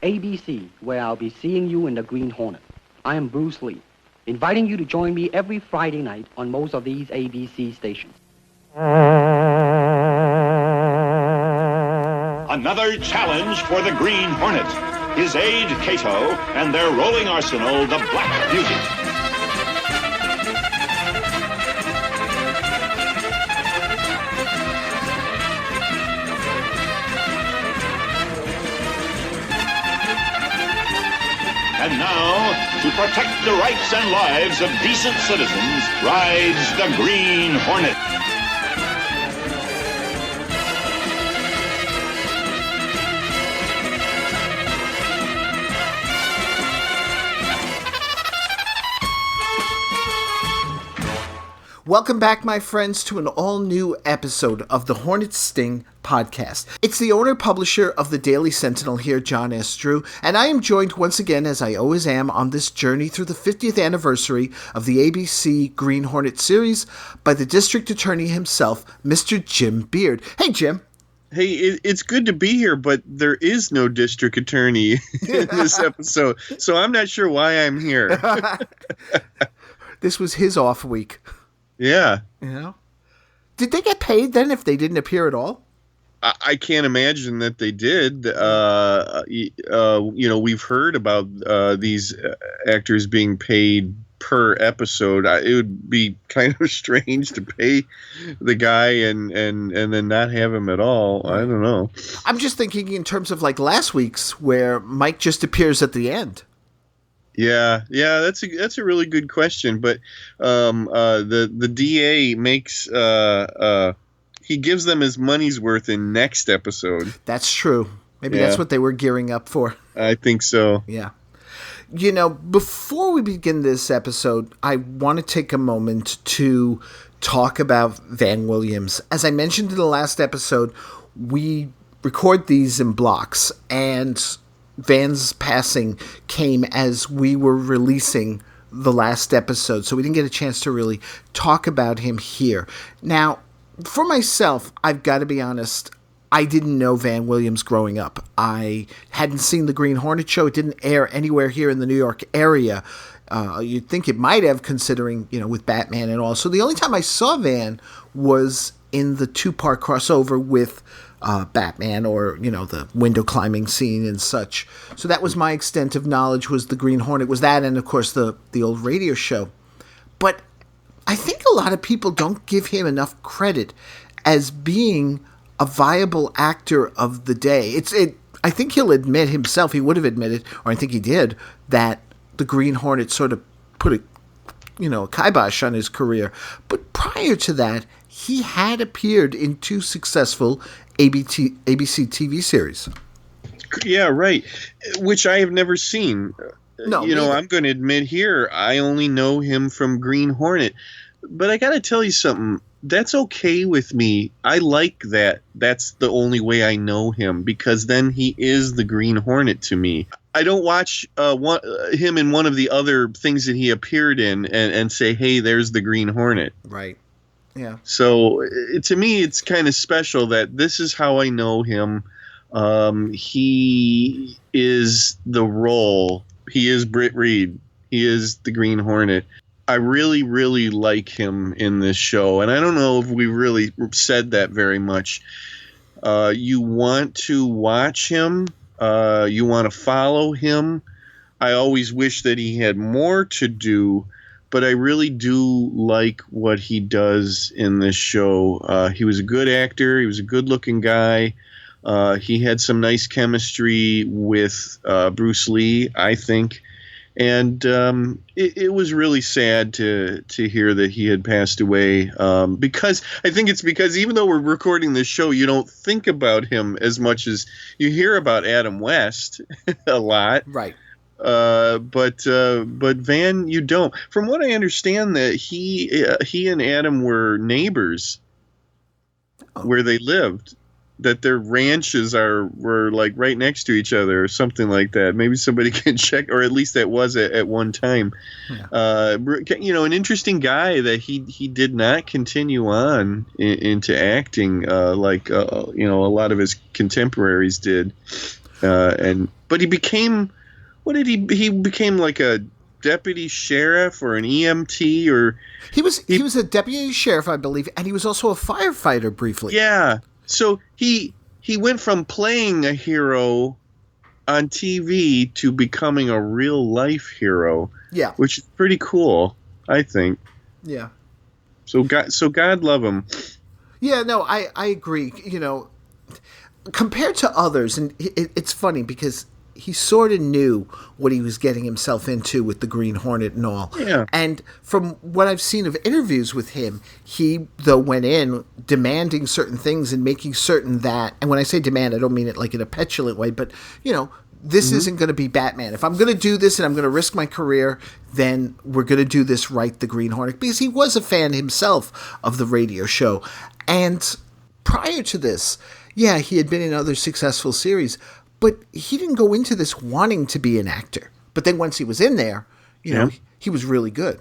ABC, where I'll be seeing you in the Green Hornet. I am Bruce Lee, inviting you to join me every Friday night on most of these ABC stations. Another challenge for the Green Hornet. His aide, Cato, and their rolling arsenal, the Black Beauty. And now, to protect the rights and lives of decent citizens, rides the Green Hornet. Welcome back, my friends, to an all-new episode of the Hornet Sting podcast. It's the owner-publisher of the Daily Sentinel here, John S. Drew, and I am joined once again, as I always am, on this journey through the 50th anniversary of the ABC Green Hornet series by the District Attorney himself, Mr. Jim Beard. Hey, Jim. Hey, it's good to be here, but there is no district attorney in this episode, so I'm not sure why I'm here. This was his off week. Yeah. You know? Did they get paid then if they didn't appear at all? I can't imagine that they did. We've heard about these actors being paid per episode. It would be kind of strange to pay the guy and then not have him at all. I don't know. I'm just thinking in terms of like last week's where Mike just appears at the end. Yeah, that's a really good question. But the DA makes he gives them his money's worth in next episode. That's true. Maybe that's what they were gearing up for. I think so. Yeah. You know, before we begin this episode, I want to take a moment to talk about Van Williams. As I mentioned in the last episode, we record these in blocks, and Van's passing came as we were releasing the last episode, so we didn't get a chance to really talk about him here. Now, for myself, I've got to be honest, I didn't know Van Williams growing up. I hadn't seen the Green Hornet show. It didn't air anywhere here in the New York area. You'd think it might have, considering, with Batman and all. So the only time I saw Van was in the two-part crossover with Batman, or the window climbing scene and such. So that was my extent of knowledge, was the Green Hornet, was that, and of course the old radio show. But I think a lot of people don't give him enough credit as being a viable actor of the day. I think he'll admit himself, he would have admitted, or I think he did, that the Green Hornet sort of put a kibosh on his career. But prior to that, he had appeared in two successful ABC TV series. Yeah, right. Which I have never seen. No, I'm going to admit here, I only know him from Green Hornet. But I got to tell you something. That's okay with me. I like that. That's the only way I know him, because then he is the Green Hornet to me. I don't watch him in one of the other things that he appeared in and say, hey, there's the Green Hornet. Right. Yeah. So to me, it's kind of special that this is how I know him. He is the role. He is Britt Reed. He is the Green Hornet. I really, really like him in this show, and I don't know if we really said that very much. You want to watch him. You want to follow him. I always wish that he had more to do, but I really do like what he does in this show. He was a good actor. He was a good-looking guy. He had some nice chemistry with Bruce Lee, I think. And it was really sad to hear that he had passed away, because I think it's because even though we're recording this show, you don't think about him as much as you hear about Adam West a lot. Right. But Van, you don't. From what I understand, that he and Adam were neighbors where they lived. That their ranches were like right next to each other or something like that. Maybe somebody can check, or at leleast that was at one time. Yeah. An interesting guy that he did not continue on into acting like a lot of his contemporaries did. But he became, what did he became like a deputy sheriff or an EMT, or he was a deputy sheriff, I believe, and he was also a firefighter briefly. Yeah. So he went from playing a hero on TV to becoming a real life hero. Yeah. Which is pretty cool, I think. Yeah. So God love him. Yeah, no, I agree. You know, compared to others, and it's funny because he sort of knew what he was getting himself into with the Green Hornet and all. Yeah. And from what I've seen of interviews with him, he, though, went in demanding certain things and making certain that, and when I say demand, I don't mean it like in a petulant way, but, you know, this isn't going to be Batman. If I'm going to do this and I'm going to risk my career, then we're going to do this right, the Green Hornet, because he was a fan himself of the radio show. And prior to this, yeah, he had been in other successful series, but he didn't go into this wanting to be an actor. But then once he was in there, you know, he was really good.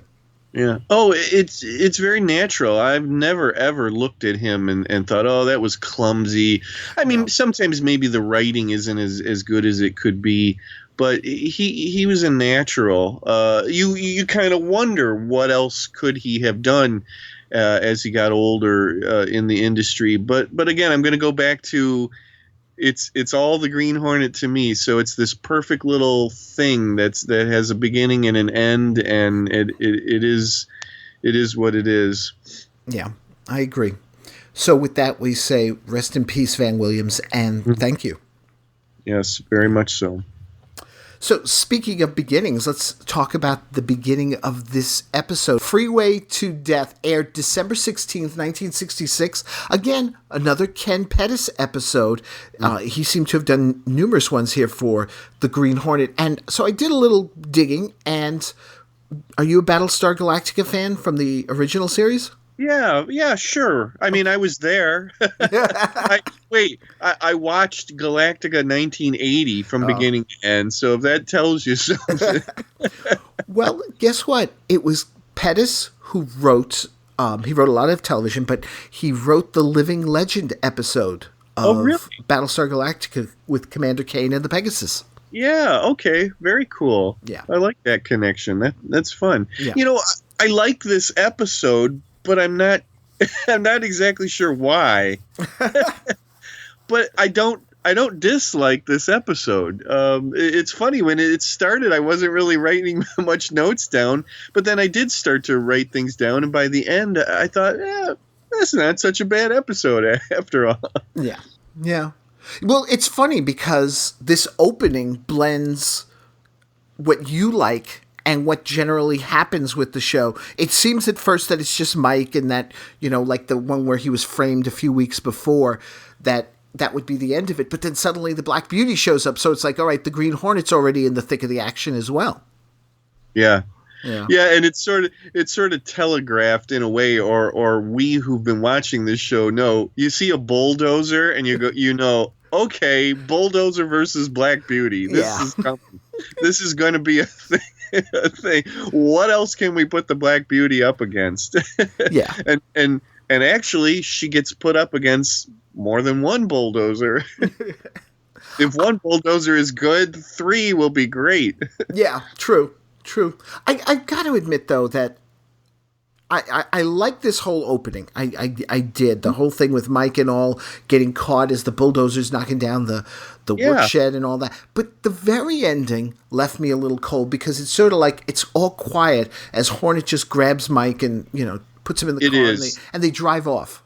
Yeah. Oh, it's very natural. I've never, ever looked at him and thought, oh, that was clumsy. I mean, sometimes maybe the writing isn't as good as it could be, but he was a natural. You kind of wonder what else could he have done as he got older in the industry. But again, I'm going to go back to it's all the Green Hornet to me. So it's this perfect little thing that has a beginning and an end, and it is what it is. Yeah, I agree. So with that, we say rest in peace, Van Williams, and thank you. Yes, very much so. So speaking of beginnings, let's talk about the beginning of this episode. Freeway to Death aired December 16th, 1966. Again, another Ken Pettis episode. He seemed to have done numerous ones here for the Green Hornet. And so I did a little digging. And are you a Battlestar Galactica fan from the original series? Yeah, sure. I mean, I was there. I watched Galactica 1980 from beginning to end, so if that tells you something. Well, guess what? It was Pettis who wrote, he wrote a lot of television, but he wrote the Living Legend episode of Battlestar Galactica with Commander Kane and the Pegasus. Yeah, okay. Very cool. Yeah. I like that connection. That's fun. Yeah. You know, I like this episode, but I'm not exactly sure why. But I don't dislike this episode. It's funny, when it started, I wasn't really writing much notes down, but then I did start to write things down, and by the end I thought, that's not such a bad episode after all. Yeah. Yeah. Well, it's funny because this opening blends what you like and what generally happens with the show. It seems at first that it's just Mike, and that, you know, like the one where he was framed a few weeks before, that would be the end of it. But then suddenly the Black Beauty shows up, so it's like, all right, the Green Hornet's already in the thick of the action as well. Yeah. Yeah, and it's sort of telegraphed in a way, or we who've been watching this show know. You see a bulldozer and you know, okay, bulldozer versus Black Beauty. This is coming. This is going to be a thing. What else can we put the Black Beauty up against? Yeah. And actually she gets put up against more than one bulldozer. If one bulldozer is good, 3 will be great. Yeah, true. I've got to admit, though, that I like this whole opening. I did. The whole thing with Mike and all getting caught as the bulldozers knocking down the work shed and all that. But the very ending left me a little cold, because it's sort of like it's all quiet as Hornet just grabs Mike and, you know, puts him in the car and they drive off.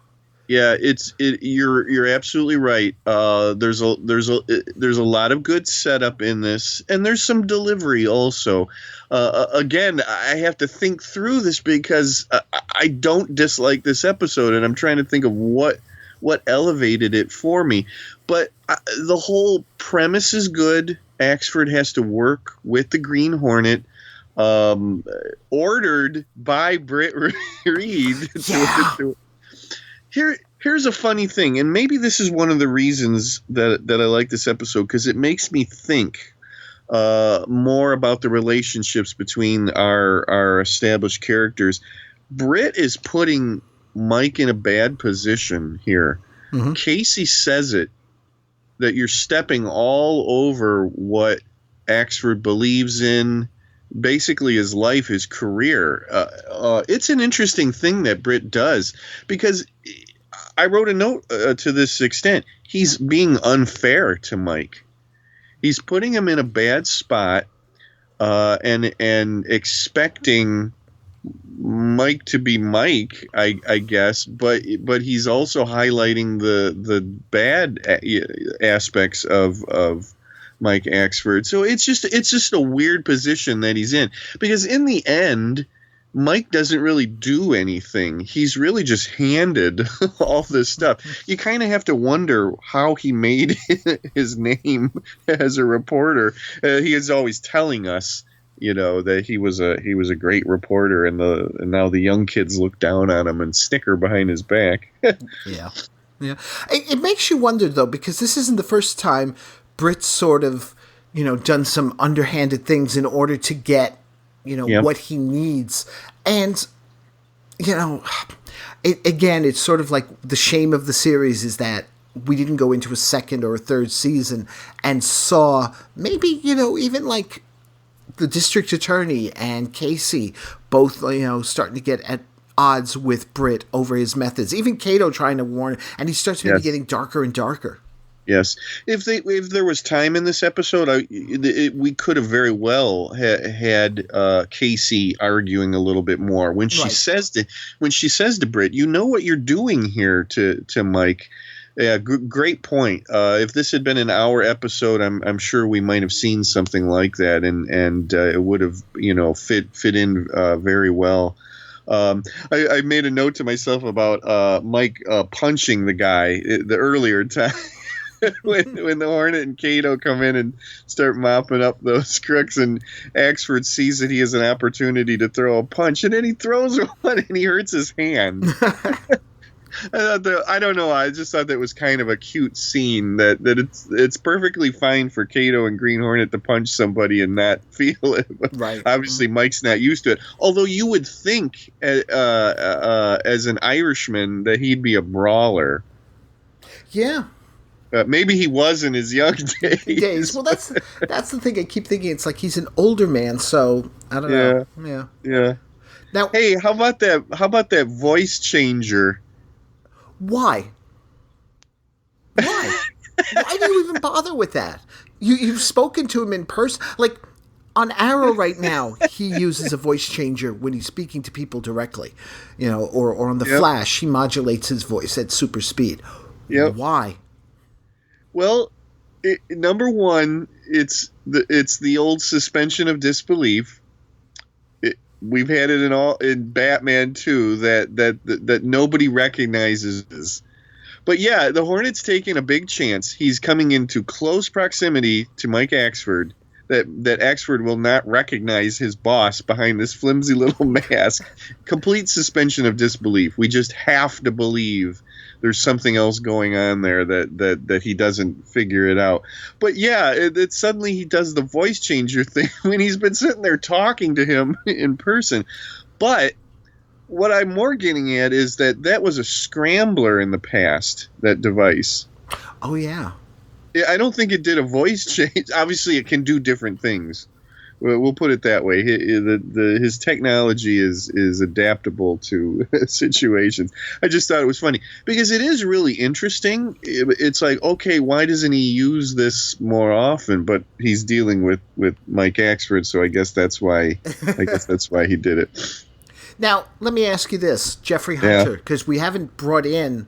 Yeah, you're absolutely right. There's a lot of good setup in this, and there's some delivery also. Again, I have to think through this because I don't dislike this episode, and I'm trying to think of what elevated it for me. But the whole premise is good. Axford has to work with the Green Hornet, ordered by Britt Reed. Yeah. Here's a funny thing, and maybe this is one of the reasons that I like this episode, because it makes me think more about the relationships between our established characters. Britt is putting Mike in a bad position here. Mm-hmm. Casey says it, that you're stepping all over what Axford believes in, basically his life, his career. It's an interesting thing that Britt does, because I wrote a note to this extent. He's being unfair to Mike. He's putting him in a bad spot, and expecting Mike to be Mike, I guess, but he's also highlighting the bad aspects of Mike Axford. So it's just a weird position that he's in, because in the end, Mike doesn't really do anything. He's really just handed all this stuff. You kind of have to wonder how he made his name as a reporter. He is always telling us, that he was a great reporter, and now the young kids look down on him and snicker behind his back. Yeah. It makes you wonder, though, because this isn't the first time Britt's sort of, done some underhanded things in order to get, what he needs. And, it's sort of like the shame of the series is that we didn't go into a second or a third season and saw maybe, even like the district attorney and Casey both, starting to get at odds with Britt over his methods. Even Cato trying to warn, and he starts maybe getting darker and darker. Yes, if there was time in this episode, we could have very well had Casey arguing a little bit more when she says to Britt, "You know what you're doing here to Mike." Yeah, great point. If this had been an hour episode, I'm sure we might have seen something like that, and it would have fit in very well. I made a note to myself about Mike punching the guy the earlier time. when the Hornet and Cato come in and start mopping up those crooks, and Axford sees that he has an opportunity to throw a punch, and then he throws one and he hurts his hand. I don't know. I just thought that was kind of a cute scene. That it's perfectly fine for Cato and Green Hornet to punch somebody and not feel it. Right. Obviously, Mike's not used to it. Although you would think, as an Irishman, that he'd be a brawler. Yeah. Maybe he was in his young days. Well, that's the thing. I keep thinking it's like he's an older man, so I don't know. Yeah. Now, hey, how about that voice changer? Why? Why do you even bother with that? You've spoken to him in person, like on Arrow right now. He uses a voice changer when he's speaking to people directly, or on the Flash, he modulates his voice at super speed. Yep. Why? Well, number one, it's the old suspension of disbelief. We've had it in Batman too, that nobody recognizes. But yeah, the Hornet's taking a big chance. He's coming into close proximity to Mike Axford. That Axford will not recognize his boss behind this flimsy little mask. Complete suspension of disbelief. We just have to believe there's something else going on there that he doesn't figure it out. But yeah, it suddenly he does the voice changer thing when he's been sitting there talking to him in person. But what I'm more getting at is that was a scrambler in the past, that device. Oh, yeah. I don't think it did a voice change. Obviously, it can do different things. We'll put it that way. His technology is adaptable to situations. I just thought it was funny because it is really interesting. It's like, okay, why doesn't he use this more often? But he's dealing with Mike Axford, so I guess that's why. He did it. Now, let me ask you this, Jeffrey Hunter, because we haven't brought in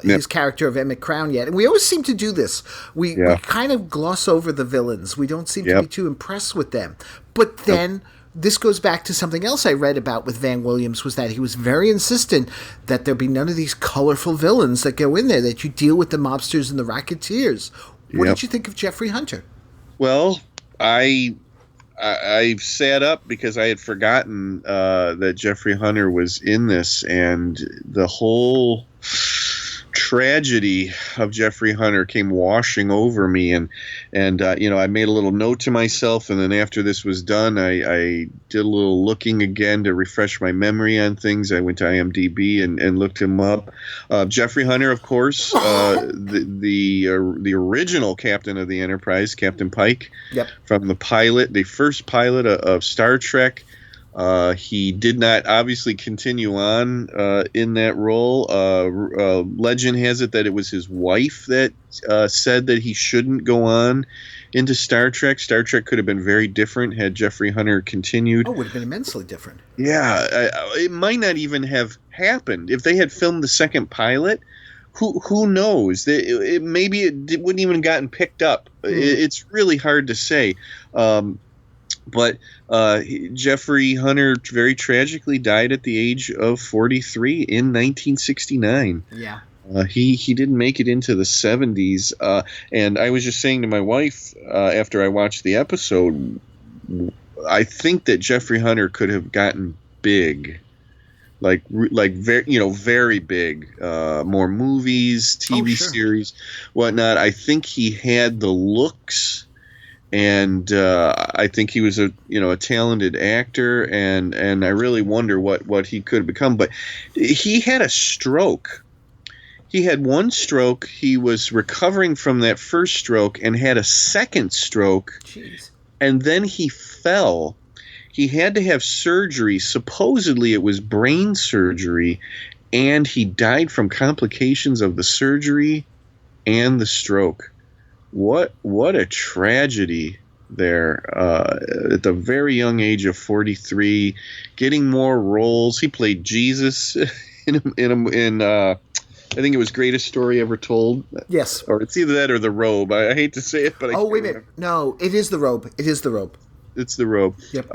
his character of Emmett Crown yet. And we always seem to do this. We kind of gloss over the villains. We don't seem to be too impressed with them. But then this goes back to something else I read about with Van Williams, was that he was very insistent that there be none of these colorful villains that go in there, that you deal with the mobsters and the racketeers. What did you think of Jeffrey Hunter? Well, I sat up because I had forgotten that Jeffrey Hunter was in this, and the whole tragedy of Jeffrey Hunter came washing over me, and I made a little note to myself, and then after this was done, I did a little looking again to refresh my memory on things. I went to IMDb and looked him up. Jeffrey Hunter, of course, the original captain of the Enterprise, Captain Pike, yep, from the first pilot of Star Trek. He did not obviously continue on in that role. Legend has it that it was his wife that said that he shouldn't go on into Star Trek. Star Trek could have been very different had Jeffrey Hunter continued. Oh, it would have been immensely different. Yeah, it might not even have happened if they had filmed the second pilot. Who knows? Maybe it wouldn't even gotten picked up. It's really hard to say. But Jeffrey Hunter very tragically died at the age of 43 in 1969. Yeah. He didn't make it into the 70s. And I was just saying to my wife after I watched the episode, I think that Jeffrey Hunter could have gotten big. Like very big, more movies, TV series, whatnot. I think he had the looks. And I think he was a talented actor, and I really wonder what he could have become. But he had a stroke. He had one stroke. He was recovering from that first stroke and had a second stroke. Jeez. And then he fell. He had to have surgery. Supposedly it was brain surgery, and he died from complications of the surgery and the stroke. What a tragedy there at the very young age of 43, getting more roles. He played Jesus in I think it was Greatest Story Ever Told. Yes. Or it's either that or The Robe. I hate to say it, but wait a minute. No, it is The Robe. It is The Robe. It's The Robe. Yep.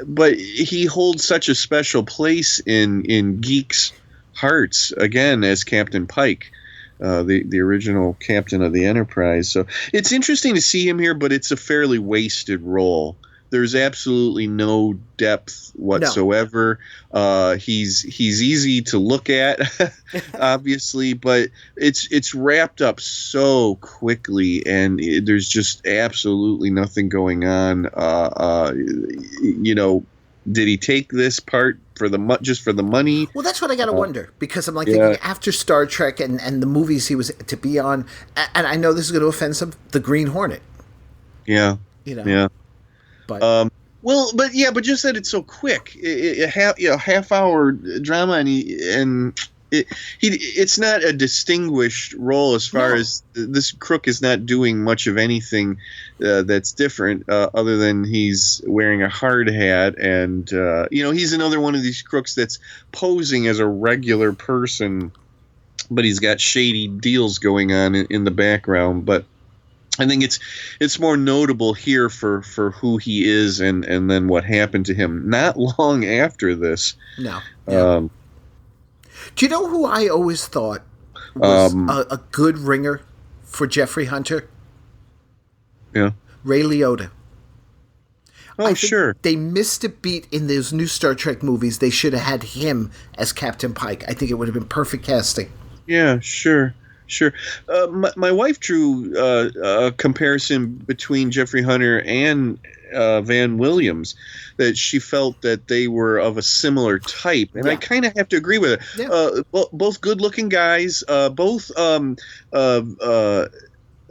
But he holds such a special place in geeks' hearts, again, as Captain Pike. The original captain of the Enterprise. So it's interesting to see him here, but it's a fairly wasted role. There's absolutely no depth whatsoever. No. He's easy to look at, obviously, but it's wrapped up so quickly, and there's just absolutely nothing going on. Did he take this part just for the money? Well, that's what I gotta wonder, because I'm thinking after Star Trek and the movies he was to be on, and I know this is going to offend some, the Green Hornet. Yeah. Yeah. But but just that it's so quick. Half-hour drama, and it's not a distinguished role as far as this crook is not doing much of anything that's different other than he's wearing a hard hat, and he's another one of these crooks that's posing as a regular person, but he's got shady deals going on in the background. But I think it's more notable here for who he is and then what happened to him not long after this. No. Yeah. Do you know who I always thought was a good ringer for Jeffrey Hunter? Yeah. Ray Liotta. Oh, sure. They missed a beat in those new Star Trek movies. They should have had him as Captain Pike. I think it would have been perfect casting. Yeah, sure. My wife drew a comparison between Jeffrey Hunter and Van Williams, that she felt that they were of a similar type, and I kind of have to agree with it. Yeah. Both good-looking guys, both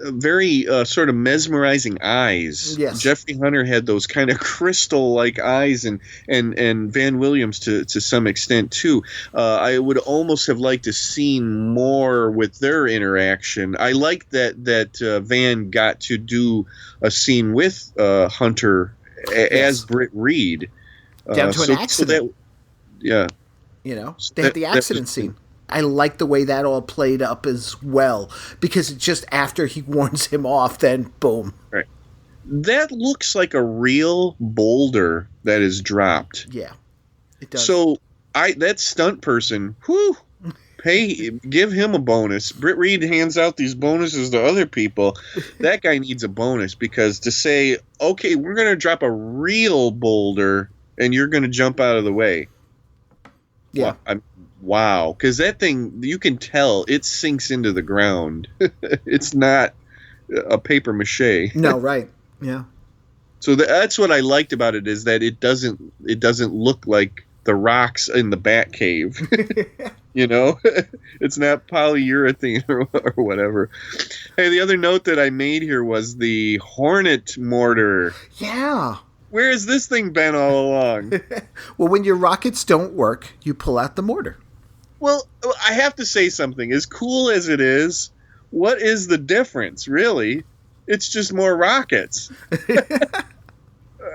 very sort of mesmerizing eyes. Yes. Jeffrey Hunter had those kind of crystal-like eyes, and Van Williams to some extent too. I would almost have liked to seen more with their interaction. I liked that Van got to do a scene with Hunter as Britt Reed. Down to an accident. They had the accident scene. I like the way that all played up as well, because it's just after he warns him off, then boom. Right. That looks like a real boulder that is dropped. Yeah, it does. So that stunt person, give him a bonus. Britt Reed hands out these bonuses to other people. That guy needs a bonus, because to say, okay, we're going to drop a real boulder and you're going to jump out of the way. Yeah. Well, wow, because that thing, you can tell it sinks into the ground. It's not a paper mache. No, right. Yeah. So that's what I liked about it, is that it doesn't look like the rocks in the Batcave. You know, it's not polyurethane or whatever. Hey, the other note that I made here was the Hornet mortar. Yeah. Where has this thing been all along? Well, when your rockets don't work, you pull out the mortar. Well, I have to say something. As cool as it is, what is the difference, really? It's just more rockets.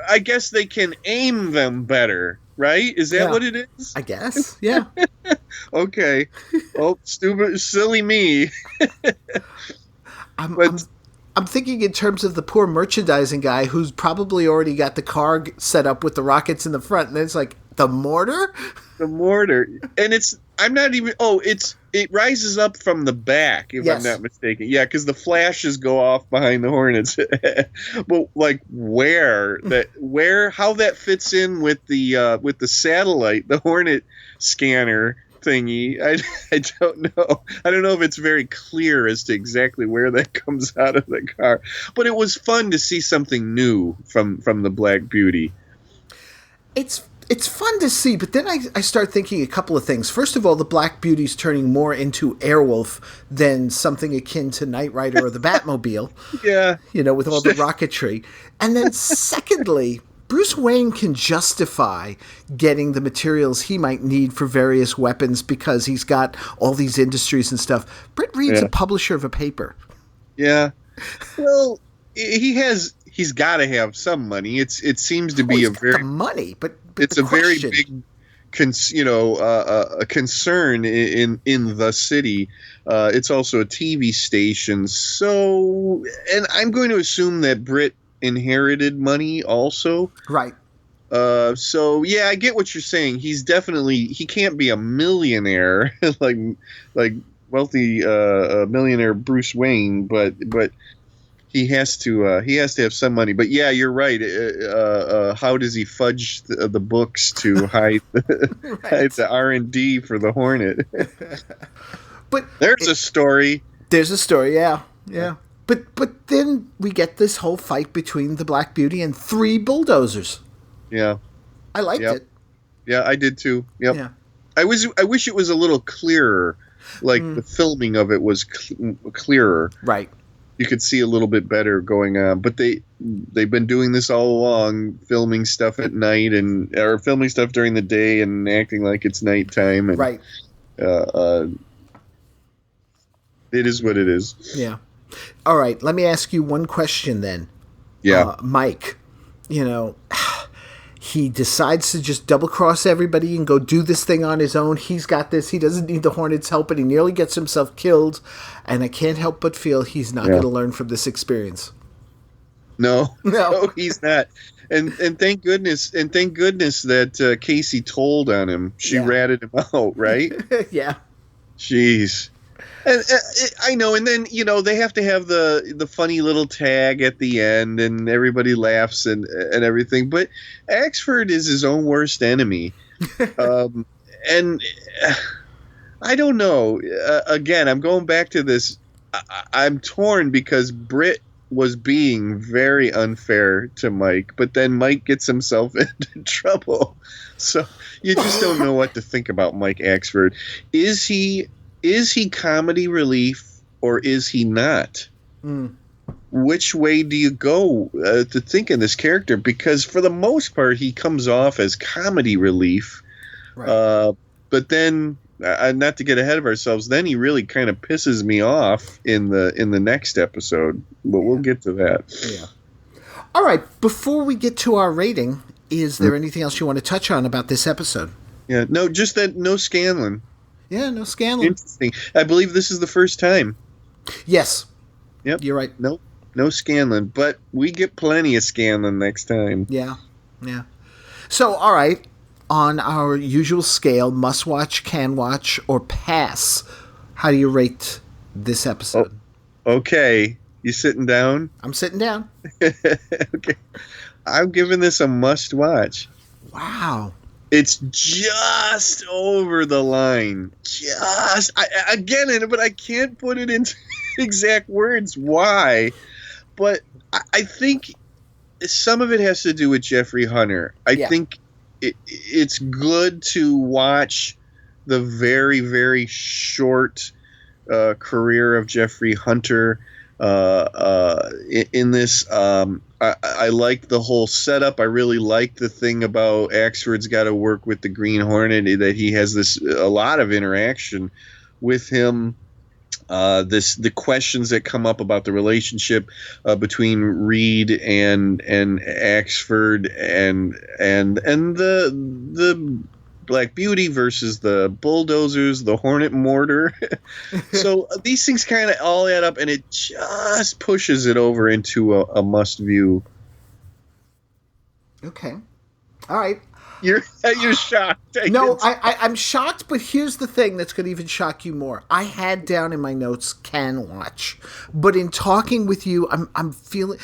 I guess they can aim them better, right? Is that what it is? I guess, yeah. Okay. Oh, stupid, silly me. I'm thinking in terms of the poor merchandising guy who's probably already got the car set up with the rockets in the front, and then it's like, the mortar? The mortar. And it rises up from the back, if I'm not mistaken. Yeah, because the flashes go off behind the Hornets. But like how that fits in with the satellite, the Hornet scanner thingy, I don't know. I don't know if it's very clear as to exactly where that comes out of the car. But it was fun to see something new from the Black Beauty. It's fun to see, but then I start thinking a couple of things. First of all, the Black Beauty's turning more into Airwolf than something akin to Knight Rider or the Batmobile. Yeah. You know, with all the rocketry. And then secondly, Bruce Wayne can justify getting the materials he might need for various weapons because he's got all these industries and stuff. Britt Reed's a publisher of a paper. Yeah. Well, he's got to have some money. It seems to be money, but it's a very big, a concern in the city. It's also a TV station. So, and I'm going to assume that Britt inherited money also. Right. So yeah, I get what you're saying. He can't be a millionaire like wealthy millionaire Bruce Wayne, but he has to have some money. But yeah, you're right. How does he fudge the books to hide the R&D for the Hornet? But there's a story. There's a story. Yeah. But then we get this whole fight between the Black Beauty and 3 bulldozers. Yeah, I liked it. Yeah, I did too. Yep. Yeah. I wish it was a little clearer. Like the filming of it was clearer. Right. You could see a little bit better going on, but they've been doing this all along, filming stuff at night or filming stuff during the day and acting like it's nighttime. And, right. It is what it is. Yeah. All right. Let me ask you one question then. Yeah. Mike, he decides to just double cross everybody and go do this thing on his own. He's got this. He doesn't need the Hornets' help, and he nearly gets himself killed. And I can't help but feel he's not going to learn from this experience. No, he's not. And thank goodness that Casey told on him. She ratted him out, right? Yeah. Jeez. And I know, and then they have to have the funny little tag at the end, and everybody laughs and everything. But Axford is his own worst enemy, and I don't know. Again, I'm going back to this. I'm torn because Britt was being very unfair to Mike, but then Mike gets himself into trouble. So you just don't know what to think about Mike Axford. Is he comedy relief or is he not? Which way do you go to think of this character? Because for the most part, he comes off as comedy relief. Right. But then, not to get ahead of ourselves, then he really kind of pisses me off in the next episode. But we'll get to that. Yeah. All right. Before we get to our rating, is there anything else you want to touch on about this episode? Yeah. No, just that no Scanlan. Yeah, no Scanlan. Interesting. I believe this is the first time. Yes. Yep. You're right. No Scanlan, but we get plenty of Scanlan next time. Yeah. So, all right, on our usual scale, must watch, can watch, or pass, how do you rate this episode? Okay. You sitting down? I'm sitting down. Okay. I'm giving this a must watch. Wow. It's just over the line. I get it, but I can't put it into exact words why. But I think some of it has to do with Jeffrey Hunter. I think it's good to watch the very, very short career of Jeffrey Hunter in this. I like the whole setup. I really like the thing about Axford's got to work with the Green Hornet, that he has a lot of interaction with him. The questions that come up about the relationship between Reed and Axford and the Black Beauty versus the bulldozers, the Hornet mortar. So these things kind of all add up, and it just pushes it over into a must view. Okay, all right. You're shocked. No, I'm shocked, but here's the thing that's going to even shock you more. I had down in my notes can watch, but in talking with you, I'm feeling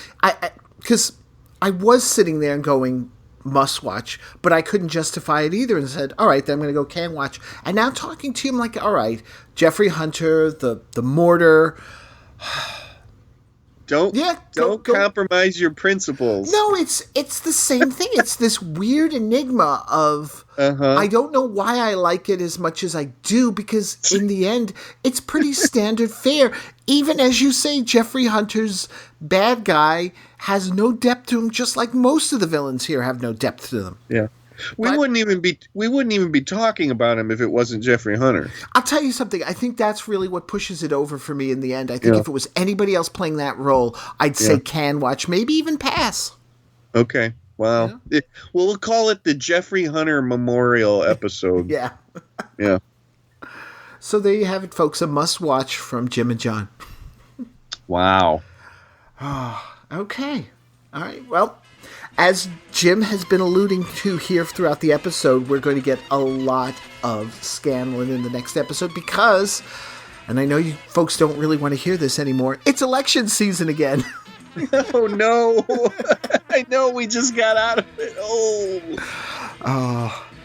because I was sitting there and going must watch, but I couldn't justify it either, and said, all right, then I'm going to go can watch. And now talking to you, I'm like, all right, Jeffrey Hunter, the mortar. Don't compromise your principles. No, it's the same thing. It's this weird enigma of I don't know why I like it as much as I do, because in the end, it's pretty standard fare. Even as you say, Jeffrey Hunter's bad guy has no depth to him, just like most of the villains here have no depth to them. Yeah. We wouldn't even be talking about him if it wasn't Jeffrey Hunter. I'll tell you something. I think that's really what pushes it over for me in the end. I think if it was anybody else playing that role, I'd say can watch, maybe even pass. Okay. Wow. Yeah. We'll call it the Jeffrey Hunter Memorial episode. Yeah. Yeah. So there you have it, folks. A must watch from Jim and John. Wow. Okay. All right. Well, as Jim has been alluding to here throughout the episode, we're going to get a lot of Scanlon in the next episode because, and I know you folks don't really want to hear this anymore, it's election season again. Oh, no. I know, we just got out of it.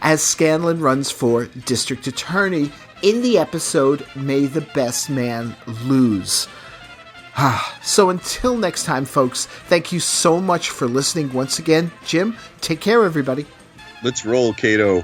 As Scanlon runs for district attorney in the episode, May the Best Man Lose. So until next time, folks, thank you so much for listening once again. Jim, take care, everybody. Let's roll, Kato.